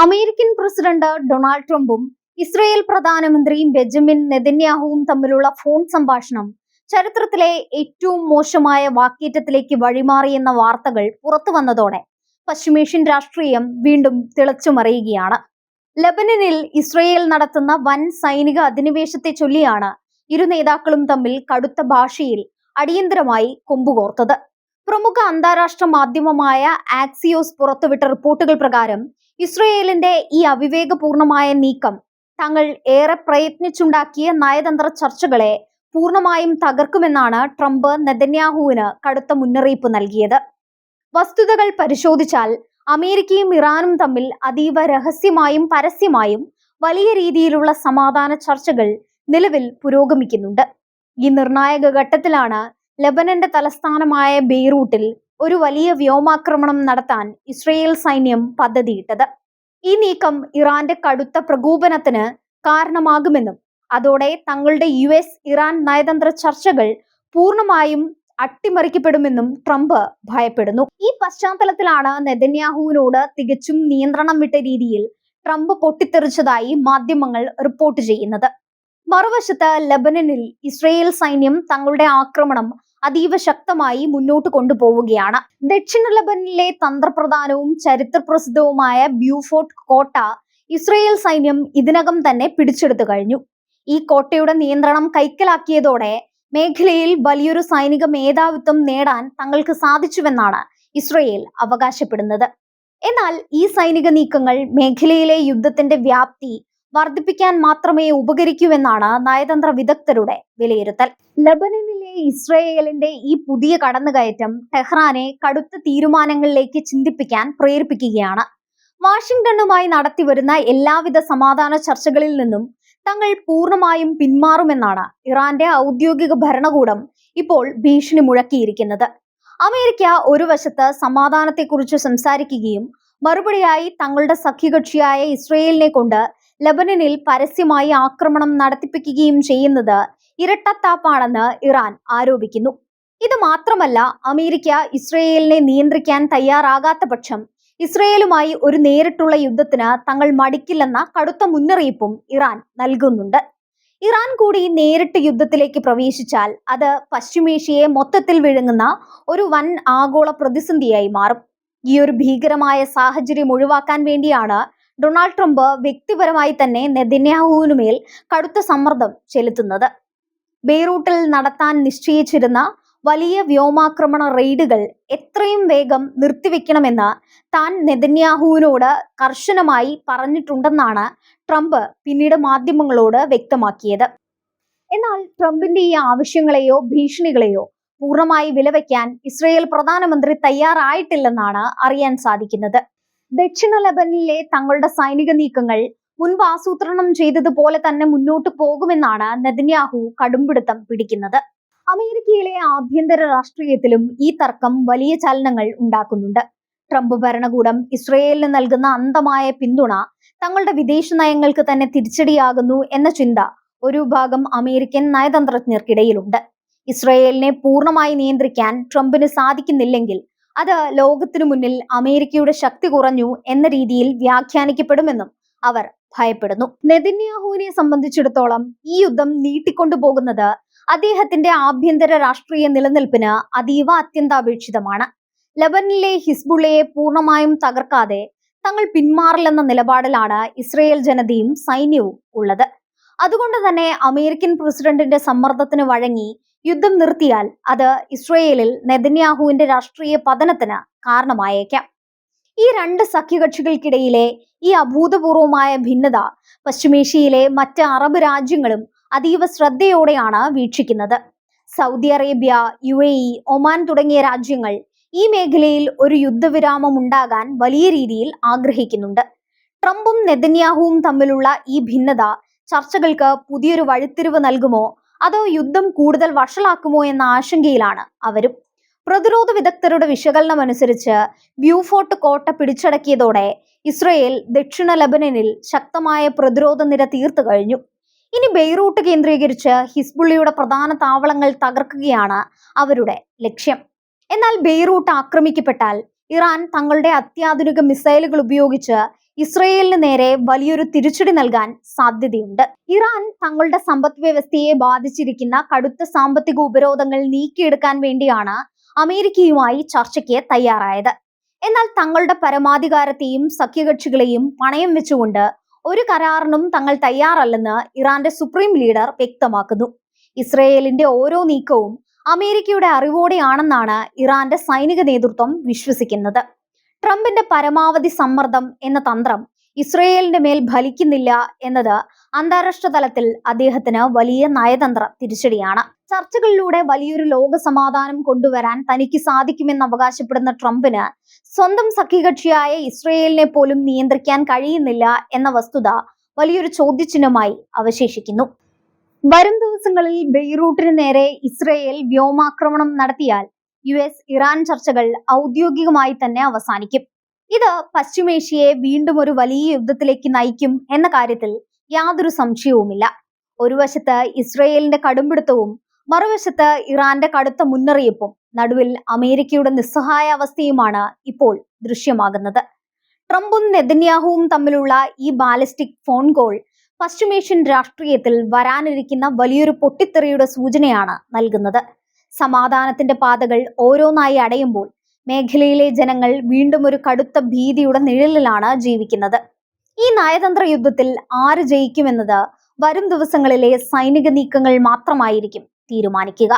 American president Donald ട്രംപും Israel പ്രധാനമന്ത്രി Benjamin നെതന്യാഹുവും തമ്മിലുള്ള ഫോൺ സംഭാഷണം ചരിത്രത്തിലെ ഏറ്റവും മോശമായ വാക്കേറ്റത്തിലേക്ക് വഴിമാറിയെന്ന വാർത്തകൾ പുറത്തു വന്നതോടെ പശ്ചിമേഷ്യൻ രാഷ്ട്രീയം വീണ്ടും തിളച്ചുമറിയുകയാണ്. ലബനനിൽ ഇസ്രയേൽ നടത്തുന്ന വൻ സൈനിക അധിനിവേശത്തെ ചൊല്ലിയാണ് ഇരു നേതാക്കളും തമ്മിൽ കടുത്ത ഭാഷയിൽ അടിയന്തരമായി കൊമ്പുകോർത്തത്. പ്രമുഖ അന്താരാഷ്ട്ര മാധ്യമമായ ആക്സിയോസ് പുറത്തുവിട്ട റിപ്പോർട്ടുകൾ പ്രകാരം ഇസ്രയേലിന്റെ ഈ അവിവേകപൂർണമായ നീക്കം തങ്ങൾ ഏറെ പ്രയത്നിച്ചുണ്ടാക്കിയ നയതന്ത്ര ചർച്ചകളെ പൂർണ്ണമായും തകർക്കുമെന്നാണ് ട്രംപ് നെതന്യാഹുവിന് കടുത്ത മുന്നറിയിപ്പ് നൽകിയത്. വസ്തുതകൾ പരിശോധിച്ചാൽ അമേരിക്കയും ഇറാനും തമ്മിൽ അതീവ രഹസ്യമായും പരസ്യമായും വലിയ രീതിയിലുള്ള സമാധാന ചർച്ചകൾ നിലവിൽ പുരോഗമിക്കുന്നുണ്ട്. ഈ നിർണായക ഘട്ടത്തിലാണ് ലബനന്റെ തലസ്ഥാനമായ ബെയ്റൂട്ടിൽ ഒരു വലിയ വ്യോമാക്രമണം നടത്താൻ ഇസ്രയേൽ സൈന്യം പദ്ധതിയിട്ടത്. ഈ നീക്കം ഇറാന്റെ കടുത്ത പ്രകോപനത്തിന് കാരണമാകുമെന്നും അതോടെ തങ്ങളുടെ ഇറാൻ നയതന്ത്ര ചർച്ചകൾ പൂർണ്ണമായും അട്ടിമറിക്കപ്പെടുമെന്നും ട്രംപ് ഭയപ്പെടുന്നു. ഈ പശ്ചാത്തലത്തിലാണ് നെതന്യാഹുവിനോട് തികച്ചും നിയന്ത്രണം വിട്ട രീതിയിൽ ട്രംപ് പൊട്ടിത്തെറിച്ചതായി മാധ്യമങ്ങൾ റിപ്പോർട്ട് ചെയ്യുന്നത്. മറുവശത്ത് ലബനനിൽ ഇസ്രയേൽ സൈന്യം തങ്ങളുടെ ആക്രമണം അതീവ ശക്തമായി മുന്നോട്ട് കൊണ്ടുപോവുകയാണ്. ദക്ഷിണ ലബനനിലെ തന്ത്രപ്രധാനവും ചരിത്രപ്രസിദ്ധവുമായ ബ്യൂഫോർട്ട് കോട്ട ഇസ്രയേൽ സൈന്യം ഇതിനകം തന്നെ പിടിച്ചെടുത്തു കഴിഞ്ഞു. ഈ കോട്ടയുടെ നിയന്ത്രണം കൈക്കലാക്കിയതോടെ മേഖലയിൽ വലിയൊരു സൈനിക മേധാവിത്വം നേടാൻ തങ്ങൾക്ക് സാധിച്ചുവെന്നാണ് ഇസ്രയേൽ അവകാശപ്പെടുന്നത്. എന്നാൽ ഈ സൈനിക നീക്കങ്ങൾ മേഖലയിലെ യുദ്ധത്തിന്റെ വ്യാപ്തി വർദ്ധിപ്പിക്കാൻ മാത്രമേ ഉപകരിക്കൂവെന്നാണ് നയതന്ത്ര വിദഗ്ധരുടെ വിലയിരുത്തൽ. ലബനനിലെ ഇസ്രയേലിന്റെ ഈ പുതിയ കടന്നുകയറ്റം ടെഹ്റാനെ കടുത്ത തീരുമാനങ്ങളിലേക്ക് ചിന്തിപ്പിക്കാൻ പ്രേരിപ്പിക്കുകയാണ്. വാഷിംഗ്ടണുമായി നടത്തിവരുന്ന എല്ലാവിധ സമാധാന ചർച്ചകളിൽ നിന്നും തങ്ങൾ പൂർണ്ണമായും പിന്മാറുമെന്നാണ് ഇറാന്റെ ഔദ്യോഗിക ഭരണകൂടം ഇപ്പോൾ ഭീഷണി മുഴക്കിയിരിക്കുന്നത്. അമേരിക്ക ഒരു വശത്ത് സമാധാനത്തെക്കുറിച്ച് സംസാരിക്കുകയും മറുപടിയായി തങ്ങളുടെ സഖ്യകക്ഷിയായ ഇസ്രയേലിനെ കൊണ്ട് ലബനനിൽ പരസ്യമായി ആക്രമണം നടത്തിപ്പിക്കുകയും ചെയ്യുന്നത് ഇരട്ടത്താപ്പാണെന്ന് ഇറാൻ ആരോപിക്കുന്നു. ഇത് മാത്രമല്ല, അമേരിക്ക ഇസ്രയേലിനെ നിയന്ത്രിക്കാൻ തയ്യാറാകാത്ത പക്ഷം ഇസ്രയേലുമായി ഒരു നേരിട്ടുള്ള യുദ്ധത്തിന് തങ്ങൾ മടിക്കില്ലെന്ന കടുത്ത മുന്നറിയിപ്പും ഇറാൻ നൽകുന്നുണ്ട്. ഇറാൻ കൂടി നേരിട്ട് യുദ്ധത്തിലേക്ക് പ്രവേശിച്ചാൽ അത് പശ്ചിമേഷ്യയെ മൊത്തത്തിൽ വിഴുങ്ങുന്ന ഒരു വൻ ആഗോള പ്രതിസന്ധിയായി മാറും. ഈ ഒരു ഭീകരമായ സാഹചര്യം ഒഴിവാക്കാൻ വേണ്ടിയാണ് ഡൊണാൾഡ് ട്രംപ് വ്യക്തിപരമായി തന്നെ നെതന്യാഹുവിനുമേൽ കടുത്ത സമ്മർദ്ദം ചെലുത്തുന്നത്. ബെയ്റൂട്ടിൽ നടത്താൻ നിശ്ചയിച്ചിരുന്ന വലിയ വ്യോമാക്രമണ റെയ്ഡുകൾ എത്രയും വേഗം നിർത്തിവെക്കണമെന്ന് താൻ നെതന്യാഹുവിനോട് കർശനമായി പറഞ്ഞിട്ടുണ്ടെന്നാണ് ട്രംപ് പിന്നീട് മാധ്യമങ്ങളോട് വ്യക്തമാക്കിയത്. എന്നാൽ ട്രംപിന്റെ ഈ ആവശ്യങ്ങളെയോ ഭീഷണികളെയോ പൂർണ്ണമായി വിലവയ്ക്കാൻ ഇസ്രയേൽ പ്രധാനമന്ത്രി തയ്യാറായിട്ടില്ലെന്നാണ് അറിയാൻ സാധിക്കുന്നത്. ദക്ഷിണ ലബനനിലെ തങ്ങളുടെ സൈനിക നീക്കങ്ങൾ മുൻപ് ആസൂത്രണം ചെയ്തതുപോലെ തന്നെ മുന്നോട്ട് പോകുമെന്നാണ് നെതന്യാഹു കടുംപിടുത്തം പിടിക്കുന്നത്. അമേരിക്കയിലെ ആഭ്യന്തര രാഷ്ട്രീയത്തിലും ഈ തർക്കം വലിയ ചലനങ്ങൾ ഉണ്ടാക്കുന്നുണ്ട്. ട്രംപ് ഭരണകൂടം ഇസ്രയേലിന് നൽകുന്ന അന്ധമായ പിന്തുണ തങ്ങളുടെ വിദേശ നയങ്ങൾക്ക് തന്നെ തിരിച്ചടിയാകുന്നു എന്ന ചിന്ത ഒരു വിഭാഗം അമേരിക്കൻ നയതന്ത്രജ്ഞർക്കിടയിലുണ്ട്. ഇസ്രയേലിനെ പൂർണ്ണമായി നിയന്ത്രിക്കാൻ ട്രംപിന് സാധിക്കുന്നില്ലെങ്കിൽ അത് ലോകത്തിനു മുന്നിൽ അമേരിക്കയുടെ ശക്തി കുറഞ്ഞു എന്ന രീതിയിൽ വ്യാഖ്യാനിക്കപ്പെടുമെന്നും അവർ ഭയപ്പെടുന്നു. നെതന്യാഹുവിനെ സംബന്ധിച്ചിടത്തോളം ഈ യുദ്ധം നീട്ടിക്കൊണ്ടുപോകുന്നത് അദ്ദേഹത്തിന്റെ ആഭ്യന്തര രാഷ്ട്രീയ നിലനിൽപ്പിന് അതീവ അത്യന്താപേക്ഷിതമാണ്. ലബനനിലെ ഹിസ്ബുള്ളയെ പൂർണ്ണമായും തകർക്കാതെ തങ്ങൾ പിന്മാറില്ലെന്ന നിലപാടിലാണ് ഇസ്രയേൽ ജനതയും സൈന്യവും ഉള്ളത്. അതുകൊണ്ട് തന്നെ അമേരിക്കൻ പ്രസിഡന്റിന്റെ സമ്മർദ്ദത്തിന് വഴങ്ങി യുദ്ധം നിർത്തിയാൽ അത് ഇസ്രയേലിൽ നെതന്യാഹുവിന്റെ രാഷ്ട്രീയ പതനത്തിന് കാരണമായേക്കാം. ഈ രണ്ട് സഖ്യകക്ഷികൾക്കിടയിലെ ഈ അഭൂതപൂർവമായ ഭിന്നത പശ്ചിമേഷ്യയിലെ മറ്റ് അറബ് രാജ്യങ്ങളും അതീവ ശ്രദ്ധയോടെയാണ് വീക്ഷിക്കുന്നത്. സൗദി അറേബ്യ, UAE, ഒമാൻ തുടങ്ങിയ രാജ്യങ്ങൾ ഈ മേഖലയിൽ ഒരു യുദ്ധവിരാമം ഉണ്ടാകാൻ വലിയ രീതിയിൽ ആഗ്രഹിക്കുന്നുണ്ട്. ട്രംപും നെതന്യാഹുവും തമ്മിലുള്ള ഈ ഭിന്നത ചർച്ചകൾക്ക് പുതിയൊരു വഴിത്തിരിവ് നൽകുമോ അതോ യുദ്ധം കൂടുതൽ വഷളാക്കുമോ എന്ന ആശങ്കയിലാണ് അവരും. പ്രതിരോധ വിദഗ്ധരുടെ വിശകലനം അനുസരിച്ച് ബ്യൂഫോർട്ട് കോട്ട പിടിച്ചടക്കിയതോടെ ഇസ്രയേൽ ദക്ഷിണ ലബനനിൽ ശക്തമായ പ്രതിരോധ നിര തീർത്തു കഴിഞ്ഞു. ഇനി ബെയ്റൂട്ട് കേന്ദ്രീകരിച്ച് ഹിസ്ബുള്ളയുടെ പ്രധാന താവളങ്ങൾ തകർക്കുകയാണ് അവരുടെ ലക്ഷ്യം. എന്നാൽ ബെയ്റൂട്ട് ആക്രമിക്കപ്പെട്ടാൽ ഇറാൻ തങ്ങളുടെ അത്യാധുനിക മിസൈലുകൾ ഉപയോഗിച്ച് ഇസ്രയേലിന് നേരെ വലിയൊരു തിരിച്ചടി നൽകാൻ സാധ്യതയുണ്ട്. ഇറാൻ തങ്ങളുടെ സമ്പദ് വ്യവസ്ഥയെ ബാധിച്ചിരിക്കുന്ന കടുത്ത സാമ്പത്തിക ഉപരോധങ്ങൾ നീക്കിയെടുക്കാൻ വേണ്ടിയാണ് അമേരിക്കയുമായി ചർച്ചയ്ക്ക് തയ്യാറായത്. എന്നാൽ തങ്ങളുടെ പരമാധികാരത്തെയും സഖ്യകക്ഷികളെയും പണയം വെച്ചുകൊണ്ട് ഒരു കരാറിനും തങ്ങൾ തയ്യാറല്ലെന്ന് ഇറാന്റെ സുപ്രീം ലീഡർ വ്യക്തമാക്കുന്നു. ഇസ്രയേലിന്റെ ഓരോ നീക്കവും അമേരിക്കയുടെ അറിവോടെയാണെന്നാണ് ഇറാന്റെ സൈനിക നേതൃത്വം വിശ്വസിക്കുന്നത്. ട്രംപിന്റെ പരമാവധി സമ്മർദ്ദം എന്ന തന്ത്രം ഇസ്രയേലിന്റെ മേൽ ഫലിക്കുന്നില്ല എന്നത് അന്താരാഷ്ട്ര തലത്തിൽ അദ്ദേഹത്തിന് വലിയ നയതന്ത്ര തിരിച്ചടിയാണ്. ചർച്ചകളിലൂടെ വലിയൊരു ലോക സമാധാനം കൊണ്ടുവരാൻ തനിക്ക് സാധിക്കുമെന്ന് അവകാശപ്പെടുന്ന ട്രംപിന് സ്വന്തം സഖ്യകക്ഷിയായ ഇസ്രയേലിനെ പോലും നിയന്ത്രിക്കാൻ കഴിയുന്നില്ല എന്ന വസ്തുത വലിയൊരു ചോദ്യചിഹ്നമായി അവശേഷിക്കുന്നു. വരും ദിവസങ്ങളിൽ ബെയ്റൂട്ടിന് നേരെ ഇസ്രയേൽ വ്യോമാക്രമണം നടത്തിയാൽ US-ഇറാൻ ചർച്ചകൾ ഔദ്യോഗികമായി തന്നെ അവസാനിക്കും. ഇത് പശ്ചിമേഷ്യയെ വീണ്ടും ഒരു വലിയ യുദ്ധത്തിലേക്ക് നയിക്കും എന്ന കാര്യത്തിൽ യാതൊരു സംശയവുമില്ല. ഒരു വശത്ത് ഇസ്രയേലിന്റെ കടുംപിടുത്തവും മറുവശത്ത് ഇറാന്റെ കടുത്ത മുന്നറിയിപ്പും, നടുവിൽ അമേരിക്കയുടെ നിസ്സഹായ അവസ്ഥയുമാണ് ഇപ്പോൾ ദൃശ്യമാകുന്നത്. ട്രംപും നെതന്യാഹുവും തമ്മിലുള്ള ഈ ബാലിസ്റ്റിക് ഫോൺ കോൾ പശ്ചിമേഷ്യൻ രാഷ്ട്രീയത്തിൽ വരാനിരിക്കുന്ന വലിയൊരു പൊട്ടിത്തെറിയുടെ സൂചനയാണ് നൽകുന്നത്. സമാധാനത്തിന്റെ പാതകൾ ഓരോന്നായി അടയുമ്പോൾ മേഖലയിലെ ജനങ്ങൾ വീണ്ടും ഒരു കടുത്ത ഭീതിയുടെ നിഴലിലാണ് ജീവിക്കുന്നത്. ഈ നയതന്ത്ര യുദ്ധത്തിൽ ആര് ജയിക്കുമെന്നത് വരും ദിവസങ്ങളിലെ സൈനിക നീക്കങ്ങൾ മാത്രമായിരിക്കും തീരുമാനിക്കുക.